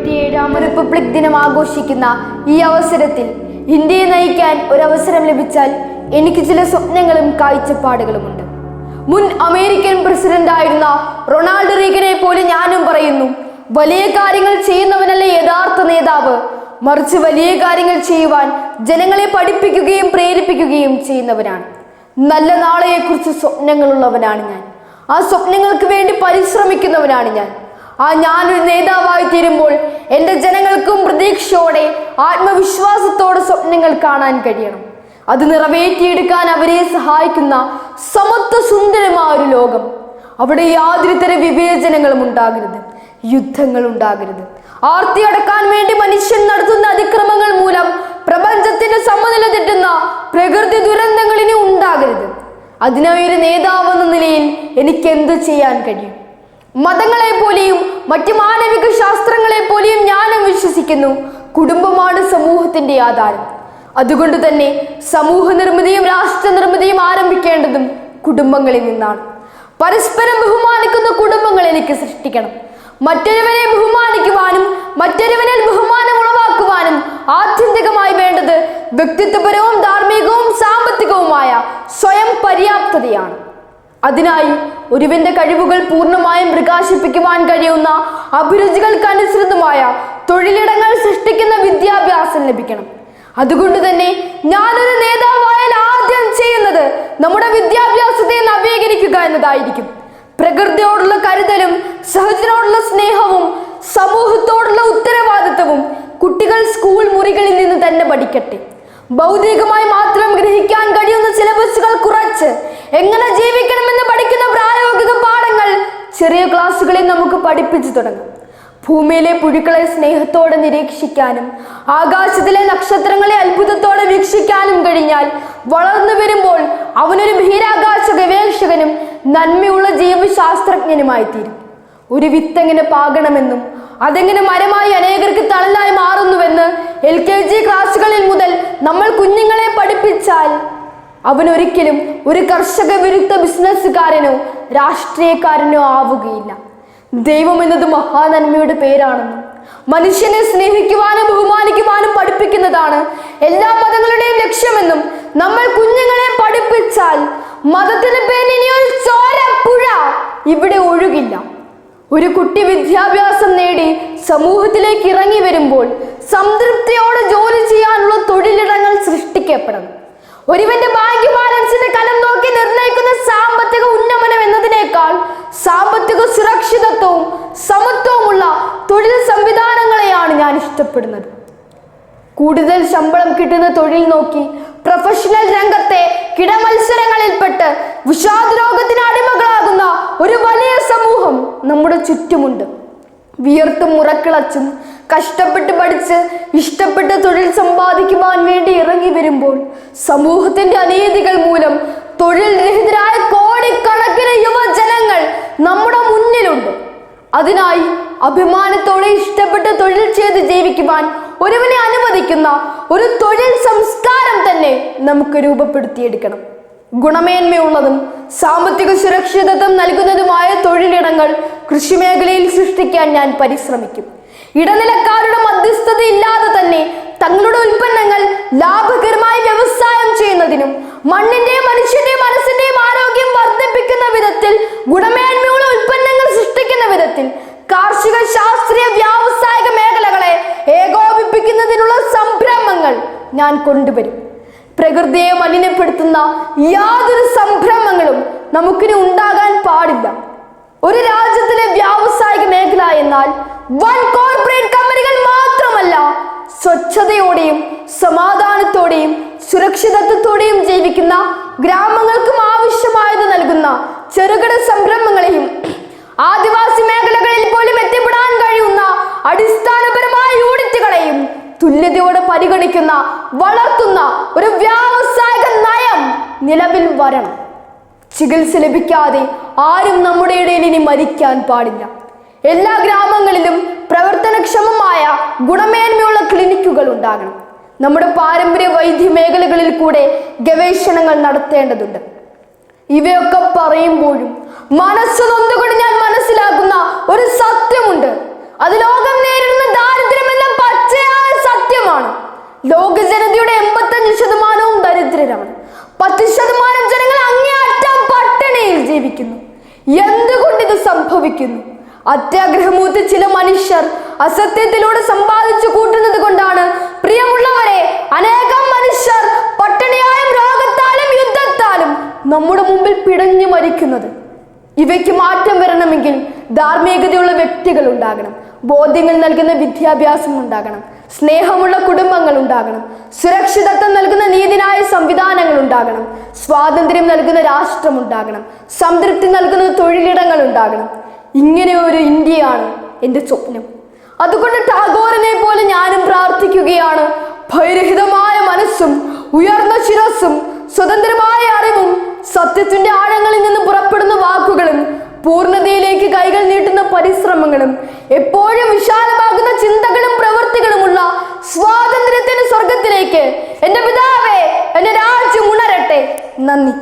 77ാം republic ദിനം ആഘോഷിക്കുന്ന ഈ അവസരത്തിൽ ഇന്ത്യയെ നയിക്കാൻ ഒരവസരം ലഭിച്ചാൽ എനിക്ക് ചില സ്വപ്നങ്ങളും കാഴ്ചപ്പാടുകളുമുണ്ട്. മുൻ അമേരിക്കൻ പ്രസിഡന്റായിരുന്ന റൊണാൾഡ് റീഗനെ പോലെ ഞാനും പറയുന്നു, വലിയ കാര്യങ്ങൾ ചെയ്യുന്നവനല്ല യഥാർത്ഥ നേതാവ്, മറിച്ച് വലിയ കാര്യങ്ങൾ ചെയ്യുവാൻ ജനങ്ങളെ പഠിപ്പിക്കുകയും പ്രേരിപ്പിക്കുകയും ചെയ്യുന്നവനാണ്. നല്ല നാളെയെക്കുറിച്ച് സ്വപ്നങ്ങളുള്ളവനാണ് ഞാൻ. ആ സ്വപ്നങ്ങൾക്ക് വേണ്ടി പരിശ്രമിക്കുന്നവനാണ് ഞാൻ. ഞാനൊരു നേതാവായി തീരുമ്പോൾ എൻ്റെ ജനങ്ങൾക്കും പ്രതീക്ഷയോടെ ആത്മവിശ്വാസത്തോടെ സ്വപ്നങ്ങൾ കാണാൻ കഴിയണം. അത് നിറവേറ്റിയെടുക്കാൻ അവരെ സഹായിക്കുന്ന സമത്വ സുന്ദരമായ ഒരു ലോകം. അവിടെ യാതൊരു തരം വിവേചനങ്ങളും ഉണ്ടാകരുത്, യുദ്ധങ്ങൾ ഉണ്ടാകരുത്. ആർത്തി അടക്കാൻ വേണ്ടി മനുഷ്യൻ നടത്തുന്ന അതിക്രമങ്ങൾ മൂലം പ്രപഞ്ചത്തിന്റെ സമനില തെറ്റുന്ന പ്രകൃതി ദുരന്തങ്ങൾ ഇനി ഉണ്ടാകരുത്. അതിനായി ഒരു നേതാവെന്ന നിലയിൽ എനിക്ക് എന്ത് ചെയ്യാൻ കഴിയും? മതങ്ങളെ പോലെയും മറ്റു മാനവിക ശാസ്ത്രങ്ങളെ പോലെയും ഞാനും വിശ്വസിക്കുന്നു, കുടുംബമാണ് സമൂഹത്തിന്റെ ആധാരം. അതുകൊണ്ട് തന്നെ സമൂഹ നിർമ്മിതിയും രാഷ്ട്ര നിർമ്മിതിയും ആരംഭിക്കേണ്ടതും കുടുംബങ്ങളിൽ നിന്നാണ്. പരസ്പരം ബഹുമാനിക്കുന്ന കുടുംബങ്ങൾ എനിക്ക് സൃഷ്ടിക്കണം. മറ്റൊരുവനെ ബഹുമാനിക്കുവാനും മറ്റൊരുവനിൽ ബഹുമാനം ഉളവാക്കുവാനും ആത്യന്തികമായി വേണ്ടത് വ്യക്തിത്വപരവും ധാർമ്മികവും സാമ്പത്തികവുമായ സ്വയം പര്യാപ്തതയാണ്. അതിനായി ഒരുവന്റെ കഴിവുകൾ പൂർണ്ണമായും പ്രകാശിപ്പിക്കുവാൻ കഴിയുന്ന അഭിരുചികൾക്കനുസൃതമായ തൊഴിലിടങ്ങൾ സൃഷ്ടിക്കുന്ന വിദ്യാഭ്യാസം ലഭിക്കണം. അതുകൊണ്ട് തന്നെ ഞാനൊരു നേതാവായാൽ ആദ്യം ചെയ്യുന്നത് നമ്മുടെ വിദ്യാഭ്യാസത്തെ നവീകരിക്കുക എന്നതായിരിക്കും. പ്രകൃതിയോടുള്ള കരുതലും സഹജനോടുള്ള സ്നേഹവും സമൂഹത്തോടുള്ള ഉത്തരവാദിത്വവും കുട്ടികൾ സ്കൂൾ മുറികളിൽ നിന്ന് തന്നെ പഠിക്കട്ടെ. ഭൗതികമായി മാത്രം ഗ്രഹിക്കാൻ കഴിയുന്ന സിലബസുകൾ കുറച്ച് എങ്ങനെ ജീവിക്കണമെന്ന് പഠിക്കുന്ന പ്രായോഗിക പാഠങ്ങൾ ചെറിയ ക്ലാസ്സുകളിൽ നമുക്ക് പഠിപ്പിച്ചു തുടങ്ങും. ഭൂമിയിലെ പുഴുക്കളെ സ്നേഹത്തോടെ നിരീക്ഷിക്കാനും ആകാശത്തിലെ നക്ഷത്രങ്ങളെ അത്ഭുതത്തോടെ വീക്ഷിക്കാനും കഴിഞ്ഞാൽ വളർന്നു വരുമ്പോൾ അവനൊരു ബഹിരാകാശ ഗവേഷകനും നന്മയുള്ള ജീവശാസ്ത്രജ്ഞനുമായി തീരും. ഒരു വിത്തെങ്ങനെ പാകണമെന്നും അതെങ്ങനെ മരമായി അനേകർക്ക് തണലായി മാറുന്നുവെന്ന് LKG ക്ലാസ്സുകളിൽ മുതൽ നമ്മൾ കുഞ്ഞുങ്ങളെ പഠിപ്പിച്ചാൽ അവനൊരിക്കലും ഒരു കർഷക വിരുദ്ധ ബിസിനസ്സുകാരനോ രാഷ്ട്രീയക്കാരനോ ആവുകയില്ല. ദൈവം എന്നത് മഹാനന്മയുടെ പേരാണെന്നും മനുഷ്യനെ സ്നേഹിക്കുവാനും ബഹുമാനിക്കുവാനും പഠിപ്പിക്കുന്നതാണ് എല്ലാ മതങ്ങളുടെയും ലക്ഷ്യമെന്നും നമ്മൾ കുഞ്ഞുങ്ങളെ പഠിപ്പിച്ചാൽ മതത്തിന് പേരിൽ ഇനി ഒരു ചോരപ്പുഴ ഇവിടെ ഒഴുകില്ല. ഒരു കുട്ടി വിദ്യാഭ്യാസം നേടി സമൂഹത്തിലേക്ക് ഇറങ്ങി വരുമ്പോൾ സംതൃപ്തിയോടെ ജോലി ചെയ്യാനുള്ള തൊഴിലിടങ്ങൾ സൃഷ്ടിക്കപ്പെടണം. ഒരുവന്റെ ബാങ്ക് ബാലൻസിന്റെ കലം നോക്കി നിർണ്ണയിക്കുന്ന സാമ്പത്തിക ഉന്നമനം എന്നതിനേക്കാൾ സാമ്പത്തിക സുരക്ഷിതത്വവും സമത്വവുമുള്ള തൊഴിൽ സംവിധാനങ്ങളെയാണ് ഞാൻ ഇഷ്ടപ്പെടുന്നത്. കൂടുതൽ ശമ്പളം കിട്ടുന്ന തൊഴിൽ നോക്കി പ്രൊഫഷണൽ രംഗത്തെ കിടമത്സരങ്ങളിൽപ്പെട്ട് വിഷാദ രോഗത്തിന് അടിമകളാകുന്ന ഒരു വലിയ സമൂഹം നമ്മുടെ ചുറ്റുമുണ്ട്. വിയർത്തും മുറക്കിളച്ചും കഷ്ടപ്പെട്ട് പഠിച്ച് ഇഷ്ടപ്പെട്ട തൊഴിൽ സമ്പാദിക്കുവാൻ വേണ്ടി ഇറങ്ങി വരുമ്പോൾ സമൂഹത്തിന്റെ അനീതികൾ മൂലം തൊഴിൽ രഹിതരായ കോടിക്കണക്കിന് യുവജനങ്ങൾ നമ്മുടെ മുന്നിലുണ്ട്. അതിനായി അഭിമാനത്തോടെ ഇഷ്ടപ്പെട്ട തൊഴിൽ ചെയ്ത് ജീവിക്കുവാൻ ഒരുവനെ അനുവദിക്കുന്ന ഒരു തൊഴിൽ സംസ്കാരം തന്നെ നമുക്ക് രൂപപ്പെടുത്തിയെടുക്കണം. ഗുണമേന്മയുള്ളതും സാമ്പത്തിക സുരക്ഷിതത്വം നൽകുന്നതുമായ തൊഴിലിടങ്ങൾ കൃഷിമേഖലയിൽ സൃഷ്ടിക്കാൻ ഞാൻ പരിശ്രമിക്കും. ഇടനിലക്കാരുടെ മധ്യസ്ഥത ഇല്ലാതെ തന്നെ തങ്ങളുടെ ഉൽപ്പന്നങ്ങൾ ലാഭകരമായി വ്യവസായം ചെയ്യുന്നതിനും മണ്ണിന്റെയും മനുഷ്യന്റെയും മനസ്സിന്റെയും ആരോഗ്യം വർദ്ധിപ്പിക്കുന്ന വിധത്തിൽ ഗുണമേന്മയുള്ള ഉൽപ്പന്നങ്ങൾ സൃഷ്ടിക്കുന്ന വിധത്തിൽ കാർഷിക ശാസ്ത്രീയ വ്യാവസായിക മേഖലകളെ ഏകോപിപ്പിക്കുന്നതിനുള്ള സംരംഭങ്ങൾ ഞാൻ കൊണ്ടുവരും. പ്രകൃതിയെ മലിനപ്പെടുത്തുന്ന യാതൊരു സംരംഭങ്ങളും നമുക്കിനി ഉണ്ടാകാൻ പാടില്ല. ഒരു രാജ്യത്തിലെ വ്യാവസായിക മേഖല എന്നാൽ വൻ കോർപ്പറേറ്റ് കമ്പനികൾ മാത്രമല്ല, സ്വച്ഛതയോടെയും സമാധാനത്തോടെയും സുരക്ഷിതത്വത്തോടെയും ജീവിക്കുന്ന ഗ്രാമങ്ങൾക്കും ആവശ്യമായത് നൽകുന്ന ചെറുകിട സംരംഭങ്ങളെയും ആദിവാസി മേഖലകളിൽ പോലും എത്തിപ്പെടാൻ കഴിയുന്ന അടിസ്ഥാനപരമായ യൂണിറ്റുകളെയും തുല്യതയോടെ പരിഗണിക്കുന്ന വളർത്തുന്ന ഒരു വ്യാവസായിക നയം നിലവിൽ വരണം. ചികിത്സ ലഭിക്കാതെ ആരും നമ്മുടെ ഇടയിൽ ഇനി മരിക്കാൻ പാടില്ല. എല്ലാ ഗ്രാമങ്ങളിലും പ്രവർത്തനക്ഷമമായ ഗുണമേന്മയുള്ള ക്ലിനിക്കുകൾ ഉണ്ടാകണം. നമ്മുടെ പാരമ്പര്യ വൈദ്യ മേഖലകളിൽ കൂടെ ഗവേഷണങ്ങൾ നടത്തേണ്ടതുണ്ട്. ഇവയൊക്കെ പറയുമ്പോഴും മനസ്സ് നൊന്നുകൊണ്ട് ഞാൻ മനസ്സിലാക്കുന്ന ഒരു സത്യമുണ്ട്. അത് ലോകം നേരിടുന്ന സംഭവിക്കുന്നു. അത്യാഗ്രഹമൂത്ത് ചില മനുഷ്യർ അസത്യത്തിലൂടെ സമ്പാദിച്ചു കൂട്ടുന്നത് കൊണ്ടാണ് പ്രിയമുള്ളവരെ അനേകം മനുഷ്യർ പട്ടിണിയായും രോഗത്താലും യുദ്ധത്താലും നമ്മുടെ മുമ്പിൽ പിടഞ്ഞു മരിക്കുന്നത്. ഇവയ്ക്ക് മാറ്റം വരണമെങ്കിൽ ധാർമ്മികതയുള്ള വ്യക്തികൾ ഉണ്ടാകണം, ബോധ്യങ്ങൾ നൽകുന്ന വിദ്യാഭ്യാസം ഉണ്ടാകണം, സ്നേഹമുള്ള കുടുംബങ്ങൾ ഉണ്ടാകണം, സുരക്ഷിതത്വം നൽകുന്ന നീതിന്യായ സംവിധാനങ്ങൾ ഉണ്ടാകണം, സ്വാതന്ത്ര്യം നൽകുന്ന രാഷ്ട്രം ഉണ്ടാകണം, സംതൃപ്തി നൽകുന്ന തൊഴിലിടങ്ങൾ ഉണ്ടാകണം. ഇങ്ങനെ ഒരു ഇന്ത്യയാണ് എൻ്റെ സ്വപ്നം. അതുകൊണ്ട് ടാഗോറിനെ പോലെ ഞാനും പ്രാർത്ഥിക്കുകയാണ്. ഭയരഹിതമായ മനസ്സും ഉയർന്ന ശിരസ്സും സ്വതന്ത്രമായ അറിവും സത്യത്തിന്റെ ആഴങ്ങളിൽ നിന്ന് പുറപ്പെടുന്ന വാക്കുകളും പൂർണ്ണതയിലേക്ക് കൈകൾ നീട്ടുന്ന പരിശ്രമങ്ങളും എപ്പോഴും വിശാലമാകുന്ന ചിന്തകളും പ്രവൃത്തികളുമുള്ള സ്വാതന്ത്ര്യത്തിന്റെ സ്വർഗത്തിലേക്ക് എൻ്റെ പിതാവേ, എൻ്റെ രാജ്യം ഉണരട്ടെ. നന്ദി.